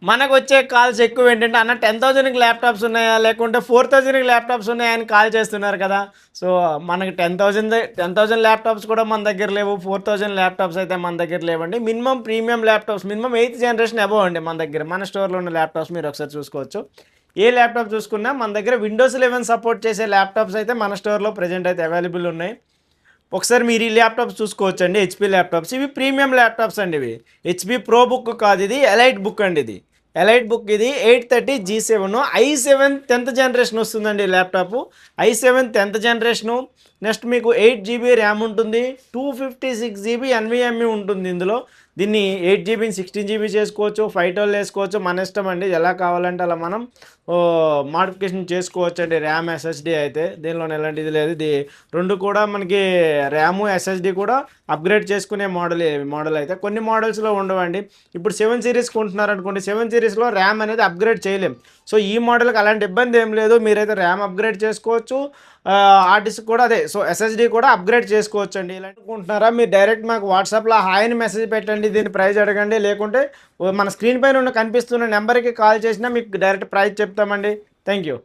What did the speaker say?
మనకొచ్చే calls ఎక్కువ ఏంటంటే, అన్న 10,000కి ల్యాప్‌టాప్స్ ఉన్నాయా? లేకుంటే 4,000కి ల్యాప్‌టాప్స్ ఉన్నాయా? అని కాల్ చేస్తున్నారు కదా! సో, మనకి 10,000 ల్యాప్‌టాప్స్ కూడా మన దగ్గర లేవు. 4,000 ల్యాప్‌టాప్స్ అయితే మన దగ్గర లేవండి. Minimum premium laptops minimum eighth generation above అండి మన దగ్గర. మన స్టోర్‌లో ఉన్న ల్యాప్‌టాప్స్ మీరొకసారి చూసుకోవచ్చు. ఏ ల్యాప్‌టాప్ చూసుకున్నా మన దగ్గర విండోస్ 11 సపోర్ట్ చేసే ల్యాప్‌టాప్స్ అయితే మన స్టోర్‌లో ప్రెజెంట్ అయితే అవైలబుల్ ఉన్నాయి. ఒకసారి మీరు ఈ ల్యాప్‌టాప్స్ చూసుకోవచ్చండి. HP laptops. ఇవి ప్రీమియం ల్యాప్‌టాప్స్ అండి ఇవి. హెచ్‌పీ ప్రో బుక్ కాదు ఇది. ఎలైట్ బుక్ అండి ఇది. ఎలైట్ బుక్ ఇది 830 G7 i7 10థ్ జనరేషన్ వస్తుందండి ఈ ల్యాప్‌టాపు. i7 10థ్ జనరేషను. నెక్స్ట్ మీకు 8 జీబీ ర్యామ్ ఉంటుంది. 256 జీబీ ఎన్‌విఎంఈ ఉంటుంది ఇందులో. దీన్ని 8 జీబీని 16 జీబీ చేసుకోవచ్చు. 512 వేసుకోవచ్చు. మన ఇష్టం అండి. ఎలా కావాలంటే అలా మనం మోడిఫికేషన్ చేసుకోవచ్చండి. ర్యామ్, ఎస్ఎస్‌డీ అయితే. దీనిలోనే ఎలాంటిది లేదు. ఇది 2 కూడా మనకి ర్యాము, ఎస్ఎస్‌డీ కూడా అప్‌గ్రేడ్ చేసుకునే మోడల్ అయితే. కొన్ని మోడల్స్‌లో ఉండవండి. ఇప్పుడు 7 సీరీస్ కొంటున్నారనుకోండి, 7 సీరీస్‌లో ర్యామ్ అనేది అప్‌గ్రేడ్ చేయలేం. సో, ఈ మోడల్‌కి అలాంటి ఇబ్బంది ఏం లేదు. మీరైతే ర్యామ్ అప్‌గ్రేడ్ చేసుకోవచ్చు. హార్డ్ డిస్క్ కూడా అదే. సో, ఎస్ఎస్‌డీ కూడా అప్‌గ్రేడ్ చేసుకోవచ్చండి. ఇలా అనుకుంటున్నారా? మీరు డైరెక్ట్ మాకు వాట్సాప్‌లో హాయ్ అని మెసేజ్ పెట్టండి. దీని ప్రైస్ అడగండి. లేకుంటే మన స్క్రీన్ పైన కనిపిస్తున్న నెంబర్‌కి కాల్ చేసినా మీకు డైరెక్ట్ ప్రైస్ చెప్తామండి. Thank you.